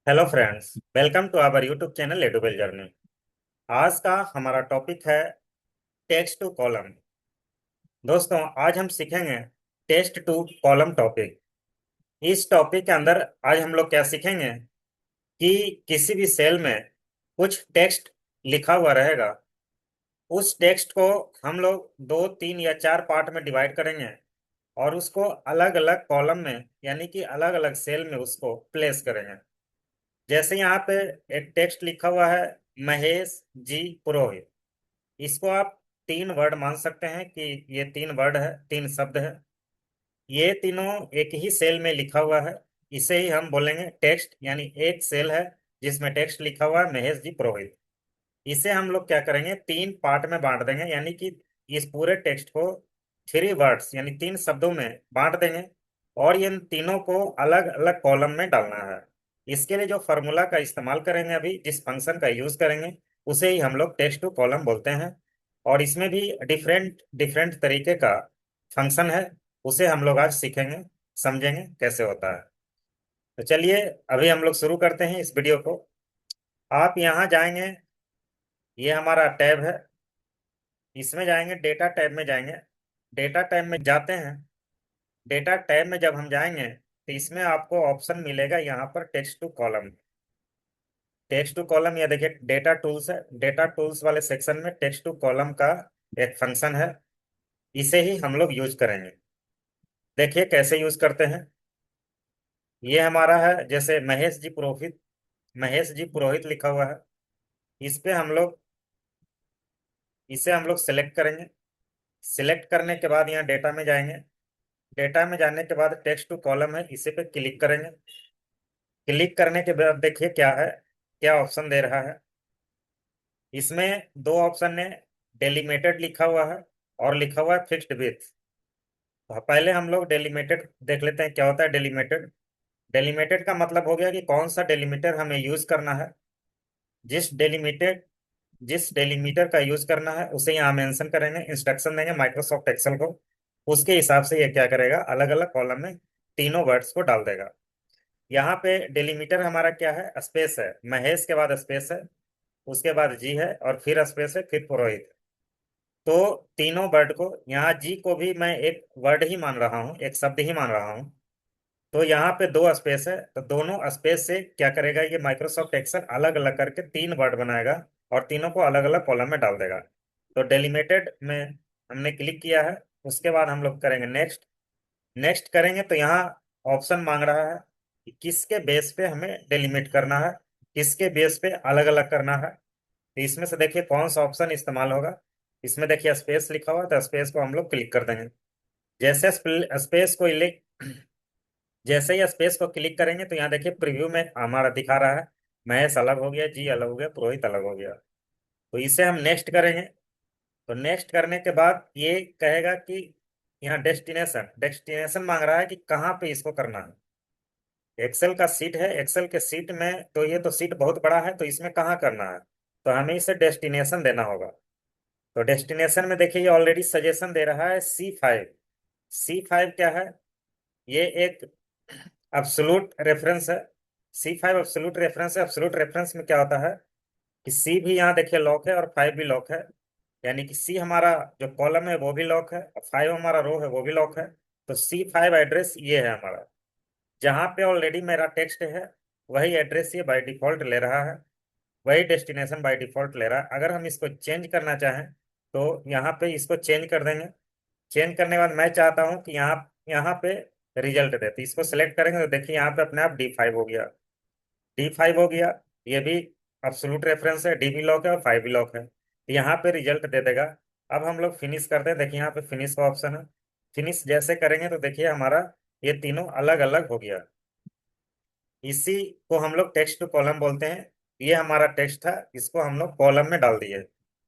Hello friends, welcome to our YouTube channel edible journey. आज का हमारा टॉपिक है टेक्स्ट टू कॉलम। दोस्तों, आज हम सीखेंगे टेक्स्ट टू कॉलम टॉपिक। इस टॉपिक के अंदर आज हम लोग क्या सीखेंगे कि किसी भी सेल में कुछ टेक्स्ट लिखा हुआ रहेगा। उस टेक्स्ट को हम लोग दो तीन या चार पार्ट में डिवाइड करेंगे और उसको अलग अलग कॉलम में यानी कि अलग अलग सेल में उसको प्लेस करेंगे। जैसे यहाँ पे एक टेक्स्ट लिखा हुआ है, महेश जी पुरोहित। इसको आप तीन वर्ड मान सकते हैं कि ये तीन वर्ड है, तीन शब्द है। ये तीनों एक ही सेल में लिखा हुआ है। इसे ही हम बोलेंगे टेक्स्ट, यानी एक सेल है जिसमें टेक्स्ट लिखा हुआ है महेश जी पुरोहित। इसे हम लोग क्या करेंगे, तीन पार्ट में बांट देंगे, यानी कि इस पूरे टेक्स्ट को थ्री वर्ड्स यानी तीन शब्दों में बांट देंगे और इन तीनों को अलग अलग कॉलम में डालना है। इसके लिए जो फॉर्मूला का इस्तेमाल करेंगे, अभी जिस फंक्शन का यूज करेंगे, उसे ही हम लोग टेक्स्ट टू कॉलम बोलते हैं। और इसमें भी डिफरेंट डिफरेंट तरीके का फंक्शन है। उसे हम लोग आज सीखेंगे, समझेंगे कैसे होता है। तो चलिए, अभी हम लोग शुरू करते हैं इस वीडियो को। आप यहाँ जाएंगे, ये हमारा टैब है, इसमें जाएंगे, डेटा टैब में जाएंगे। डेटा टैब में जाते हैं। डेटा टैब में जब हम जाएंगे तो इसमें आपको ऑप्शन मिलेगा यहाँ पर text to column. Text to column, या देखिए डेटा टूल्स है। डेटा टूल्स वाले सेक्शन में टेक्स्ट टू कॉलम का एक फंक्शन है। इसे ही हम लोग यूज करेंगे। देखिए कैसे यूज करते हैं। ये हमारा है, जैसे महेश जी पुरोहित, महेश जी पुरोहित लिखा हुआ है। इस पे हम लोग इसे हम लोग सेलेक्ट करेंगे। सिलेक्ट करने के बाद यहाँ डेटा में जाएंगे। डेटा में जाने के बाद टेक्स्ट टू कॉलम है, इसे पे क्लिक करेंगे। क्लिक करने के बाद देखिए क्या है, क्या ऑप्शन दे रहा है। इसमें दो ऑप्शन है, डेलीमिटेड लिखा हुआ है और लिखा हुआ है फिक्स्ड विथ। तो पहले हम लोग डेलीमिटेड देख लेते हैं क्या होता है डेलीमिटेड। डेलीमिटेड का मतलब हो गया कि कौन सा डेलीमीटर हमें यूज करना है। जिस डेलीमिटेड जिस डेलीमीटर का यूज करना है उसे यहाँ मेंशन करेंगे, इंस्ट्रक्शन देंगे माइक्रोसॉफ्ट एक्सेल को। उसके हिसाब से ये क्या करेगा, अलग अलग कॉलम में तीनों वर्ड्स को डाल देगा। यहाँ पे डेलीमीटर हमारा क्या है, स्पेस है। महेश के बाद स्पेस है, उसके बाद जी है और फिर स्पेस है, फिर पुरोहित। तो तीनों वर्ड को, यहाँ जी को भी मैं एक वर्ड ही मान रहा हूँ, एक शब्द ही मान रहा हूँ। तो यहाँ पे दो स्पेस है, तो दोनों स्पेस से क्या करेगा, ये माइक्रोसॉफ्ट एक्सेल अलग अलग करके तीन वर्ड बनाएगा और तीनों को अलग अलग कॉलम में डाल देगा। तो डेलीमिटेड में हमने क्लिक किया है। उसके बाद हम लोग करेंगे नेक्स्ट। नेक्स्ट करेंगे तो यहाँ ऑप्शन मांग रहा है कि किसके बेस पे हमें डेलीमिट करना है, किसके बेस पे अलग अलग करना है। तो इसमें से देखिए कौन सा ऑप्शन इस्तेमाल होगा। इसमें देखिए स्पेस लिखा हुआ है, तो स्पेस को हम लोग क्लिक कर देंगे। जैसे स्पेस को जैसे ही स्पेस को क्लिक करेंगे तो यहाँ देखिए प्रीव्यू में हमारा दिखा रहा है महेश अलग हो गया, जी अलग हो गया, पुरोहित अलग हो गया। तो इसे हम नेक्स्ट करेंगे। तो नेक्स्ट करने के बाद ये कहेगा कि यहाँ डेस्टिनेशन डेस्टिनेशन मांग रहा है कि कहाँ पे इसको करना है। एक्सेल का सीट है, एक्सेल के सीट में तो ये तो सीट बहुत बड़ा है, तो इसमें कहाँ करना है, तो हमें इसे डेस्टिनेशन देना होगा। तो डेस्टिनेशन में देखिए ये ऑलरेडी सजेशन दे रहा है C5। C5 क्या है, ये एक एब्सोल्यूट रेफरेंस है। C5 एब्सोल्यूट रेफरेंस है। एब्सोल्यूट रेफरेंस में क्या होता है कि सी भी यहाँ देखिए लॉक है और फाइव भी लॉक है। यानी कि सी हमारा जो कॉलम है वो भी लॉक है और फाइव हमारा रो है वो भी लॉक है। तो C5 एड्रेस ये है हमारा, जहाँ पे ऑलरेडी मेरा टेक्स्ट है वही एड्रेस ये बाय डिफॉल्ट ले रहा है, वही डेस्टिनेशन बाय डिफॉल्ट ले रहा है। अगर हम इसको चेंज करना चाहें तो यहाँ पे इसको चेंज कर देंगे। चेंज करने के बाद मैं चाहता हूँ कि यहाँ यहाँ पे रिजल्ट दे, तो इसको सेलेक्ट करेंगे तो देखिए यहाँ पे अपने आप D5 हो गया। D5 हो गया। ये भी अब्सोल्यूट रेफरेंस है, डी भी लॉक है और फाइव भी लॉक है, तो यहाँ पे रिजल्ट दे देगा। अब हम लोग फिनिश करते हैं। देखिए यहाँ पे फिनिश का ऑप्शन है। फिनिश जैसे करेंगे तो देखिए हमारा ये तीनों अलग अलग हो गया। इसी को हम लोग टेक्स्ट टू कॉलम बोलते हैं। ये हमारा टेक्स्ट था, इसको हम लोग कॉलम में डाल दिए।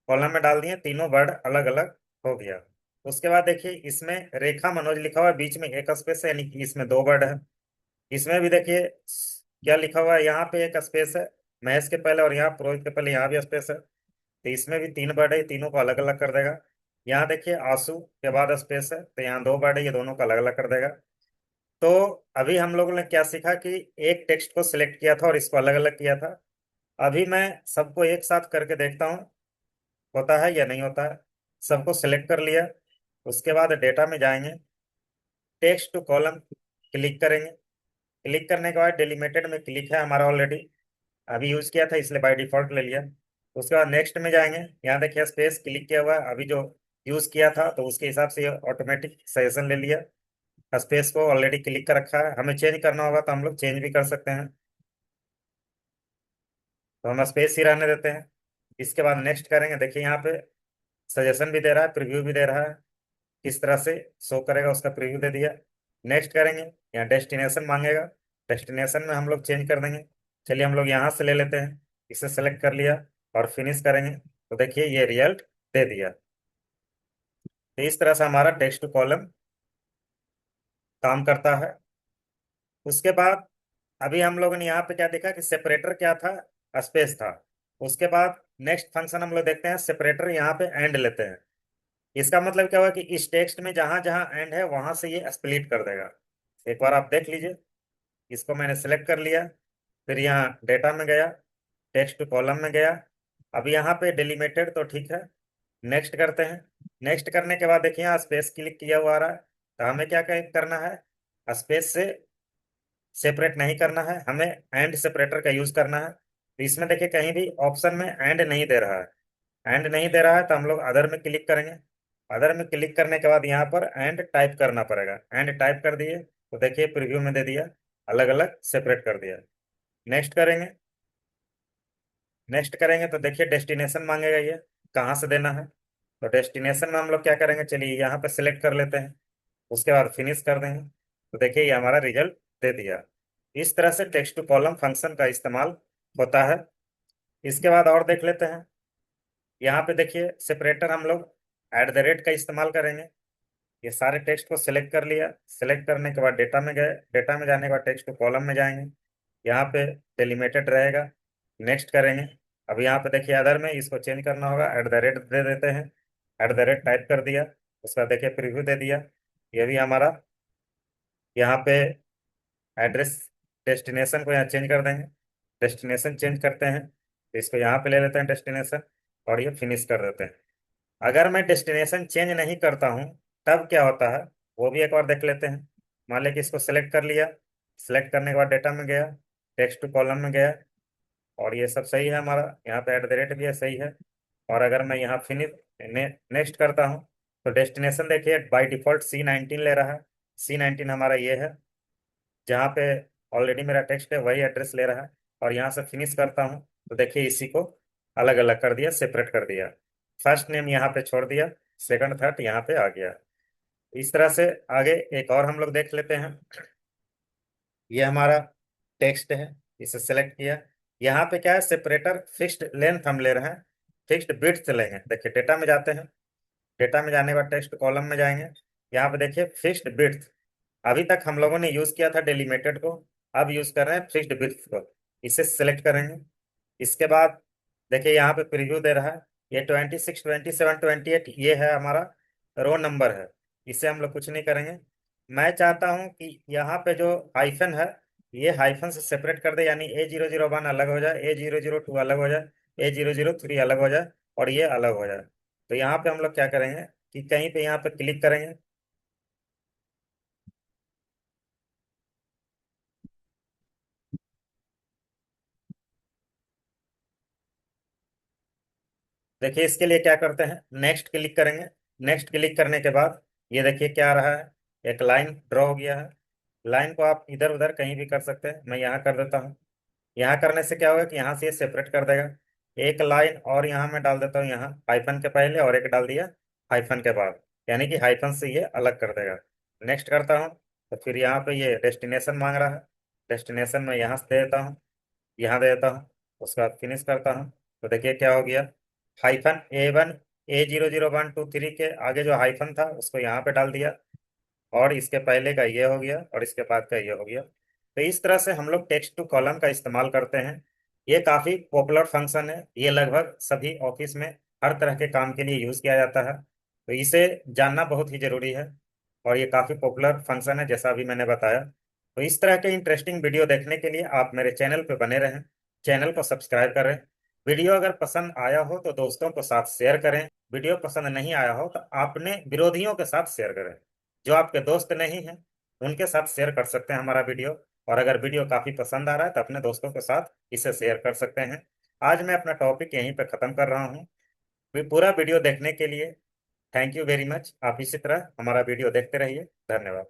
कॉलम में डाल दिए, तीनों वर्ड अलग अलग हो गया। उसके बाद देखिए इसमें रेखा मनोज लिखा हुआ है, बीच में एक स्पेस है, यानी कि इसमें दो वर्ड है। इसमें भी देखिए क्या लिखा हुआ है, यहाँ पे एक स्पेस है महेश के पहले और यहाँ पुरोहित के पहले, यहाँ भी स्पेस है। तो इसमें भी तीन वर्ड है, ये तीनों को अलग अलग कर देगा। यहाँ देखिए आंसू के बाद स्पेस है, तो यहाँ दो वर्ड है, ये दोनों को अलग अलग कर देगा। तो अभी हम लोगों ने क्या सीखा कि एक टेक्स्ट को सिलेक्ट किया था और इसको अलग अलग किया था। अभी मैं सबको एक साथ करके देखता हूँ होता है या नहीं होता है। सबको सिलेक्ट कर लिया, उसके बाद डेटा में जाएंगे, टेक्स्ट टू कॉलम क्लिक करेंगे। क्लिक करने के बाद डिलीमिटेड में क्लिक है हमारा ऑलरेडी, अभी यूज किया था इसलिए बाय डिफॉल्ट ले लिया। उसके बाद नेक्स्ट में जाएंगे, यहाँ देखिए स्पेस क्लिक किया हुआ है, अभी जो यूज किया था तो उसके हिसाब से ऑटोमेटिक सजेशन ले लिया। स्पेस को ऑलरेडी क्लिक कर रखा है, हमें चेंज करना होगा तो हम लोग चेंज भी कर सकते हैं, तो हम स्पेस ही रहने देते हैं। इसके बाद नेक्स्ट करेंगे, देखिए यहाँ पे सजेशन भी दे रहा है, प्रीव्यू भी दे रहा है, किस तरह से शो करेगा उसका प्रीव्यू दे दिया। नेक्स्ट करेंगे, यहाँ डेस्टिनेशन मांगेगा, डेस्टिनेशन में हम लोग चेंज कर देंगे। चलिए हम लोग यहाँ से ले लेते हैं, इसे सेलेक्ट कर लिया और फिनिश करेंगे तो देखिए ये रिजल्ट दे दिया। तो इस तरह से हमारा टेक्स्ट टू कॉलम काम करता है। उसके बाद अभी हम लोगों ने यहाँ पे क्या देखा कि सेपरेटर क्या था, स्पेस था। उसके बाद नेक्स्ट फंक्शन हम लोग देखते हैं, सेपरेटर यहाँ पे एंड लेते हैं। इसका मतलब क्या हुआ कि इस टेक्स्ट में जहां जहां एंड है वहां से ये स्प्लिट कर देगा। एक बार आप देख लीजिए, इसको मैंने सेलेक्ट कर लिया, फिर यहाँ डेटा में गया, टेक्स्ट टू कॉलम में गया। अब यहाँ पे डिलीमिटेड तो ठीक है, नेक्स्ट करते हैं। नेक्स्ट करने के बाद देखिए यहाँ स्पेस क्लिक किया हुआ आ रहा है, तो हमें क्या करना है, स्पेस से सेपरेट नहीं करना है, हमें एंड सेपरेटर का यूज करना है। तो इसमें देखिए कहीं भी ऑप्शन में एंड नहीं दे रहा है, एंड नहीं दे रहा है तो हम लोग अदर में क्लिक करेंगे। अदर में क्लिक करने के बाद यहाँ पर एंड टाइप करना पड़ेगा, एंड टाइप कर दिए तो देखिए प्रीव्यू में दे दिया, अलग अलग सेपरेट कर दिया। नेक्स्ट करेंगे, नेक्स्ट करेंगे तो देखिए डेस्टिनेशन मांगेगा ये कहाँ से देना है। तो डेस्टिनेशन में हम लोग क्या करेंगे, चलिए यहाँ पे सिलेक्ट कर लेते हैं, उसके बाद फिनिश कर देंगे तो देखिए ये हमारा रिजल्ट दे दिया। इस तरह से टेक्स्ट टू कॉलम फंक्शन का इस्तेमाल होता है। इसके बाद और देख लेते हैं, यहाँ पे देखिए सेपरेटर हम लोग एट द रेट का इस्तेमाल करेंगे। ये सारे टेक्स्ट को सिलेक्ट कर लिया, सिलेक्ट करने के बाद डेटा में गए, डेटा में जाने के बाद टेक्स्ट टू कॉलम में जाएंगे, यहाँ पे डिलीमिटेड रहेगा, नेक्स्ट करेंगे। अब यहाँ पे देखिए अदर में इसको चेंज करना होगा, एट द रेट दे देते हैं, एट द रेट टाइप कर दिया, उसका देखिए प्रीव्यू दे दिया। ये भी हमारा यहाँ पे एड्रेस, डेस्टिनेशन को यहाँ चेंज कर देंगे, डेस्टिनेशन चेंज करते हैं तो इसको यहाँ पे ले लेते हैं डेस्टिनेशन, और ये फिनिश कर देते हैं। अगर मैं डेस्टिनेशन चेंज नहीं करता हूँ तब क्या होता है वो भी एक बार देख लेते हैं। मान लिया कि इसको सेलेक्ट कर लिया, सेलेक्ट करने के बाद डेटा में गया, टेक्स्ट टू कॉलम में गया, और ये सब सही है हमारा, यहाँ पे एट द रेट भी है सही है। और अगर मैं यहाँ फिनिश नेक्स्ट करता हूँ तो डेस्टिनेशन देखिए बाय डिफॉल्ट C19 ले रहा है, C19 हमारा ये है, जहाँ पे ऑलरेडी मेरा टेक्स्ट है वही एड्रेस ले रहा है। और यहाँ से फिनिश करता हूँ तो देखिए इसी को अलग अलग कर दिया, सेपरेट कर दिया, फर्स्ट नेम यहाँ पे छोड़ दिया, सेकंड थर्ड यहाँ पे आ गया। इस तरह से आगे एक और हम लोग देख लेते हैं। ये हमारा टेक्स्ट है, इसे सेलेक्ट किया, यहाँ पे क्या है सेपरेटर फिक्स्ड लेंथ हम ले रहे हैं, फिक्स्ड विड्थ लेंगे। देखिए डेटा में जाते हैं, डेटा में जाने के बाद टेक्स्ट कॉलम में जाएंगे, यहाँ पे देखिए फिक्स्ड विड्थ। अभी तक हम लोगों ने यूज किया था डेलीमिटेड को, अब यूज कर रहे हैं फिक्स्ड विड्थ को, इसे सिलेक्ट करेंगे। इसके बाद देखिए यहाँ पे प्रीव्यू दे रहा है, ये 26 27 28 ये है हमारा रो नंबर है, इसे हम लोग कुछ नहीं करेंगे। मैं चाहता हूँ कि यहाँ पे जो हाइफन है ये हाइफन से सेपरेट कर दे, यानी A001 अलग हो जाए, A002 अलग हो जाए, A003 अलग हो जाए, और ये अलग हो जाए। तो यहाँ पे हम लोग क्या करेंगे कि कहीं पे यहाँ पे क्लिक करेंगे, देखिए इसके लिए क्या करते हैं, नेक्स्ट क्लिक करेंगे। नेक्स्ट क्लिक करने के बाद ये देखिए क्या आ रहा है, एक लाइन ड्रॉ हो गया है। लाइन को आप इधर उधर कहीं भी कर सकते हैं, मैं यहाँ कर देता हूँ। यहाँ करने से क्या होगा कि यहाँ से ये सेपरेट कर देगा। एक लाइन और यहाँ मैं डाल देता हूँ, यहाँ हाइफन के पहले और एक डाल दिया हाइफन के बाद, यानी कि हाइफन से ये अलग कर देगा। नेक्स्ट करता हूँ तो फिर यहाँ पे ये डेस्टिनेशन मांग रहा है, डेस्टिनेशन में यहाँ से दे देता हूँ, यहाँ दे देता हूँ, उसके बाद फिनिश करता हूँ तो देखिए क्या हो गया, हाइफन A1 A00123 के आगे जो हाइफन था उसको यहाँ पे डाल दिया, और इसके पहले का ये हो गया और इसके बाद का ये हो गया। तो इस तरह से हम लोग टेक्स्ट टू कॉलम का इस्तेमाल करते हैं। ये काफ़ी पॉपुलर फंक्शन है, ये लगभग सभी ऑफिस में हर तरह के काम के लिए यूज़ किया जाता है, तो इसे जानना बहुत ही ज़रूरी है। और ये काफ़ी पॉपुलर फंक्शन है जैसा अभी मैंने बताया। तो इस तरह के इंटरेस्टिंग वीडियो देखने के लिए आप मेरे चैनल पे बने रहें, चैनल को सब्सक्राइब करें। वीडियो अगर पसंद आया हो तो दोस्तों के साथ शेयर करें, वीडियो पसंद नहीं आया हो तो अपने विरोधियों के साथ शेयर करें। जो आपके दोस्त नहीं हैं उनके साथ शेयर कर सकते हैं हमारा वीडियो। और अगर वीडियो काफ़ी पसंद आ रहा है तो अपने दोस्तों के साथ इसे शेयर कर सकते हैं। आज मैं अपना टॉपिक यहीं पे ख़त्म कर रहा हूँ। पूरा वीडियो देखने के लिए थैंक यू वेरी मच। आप इसी तरह हमारा वीडियो देखते रहिए। धन्यवाद।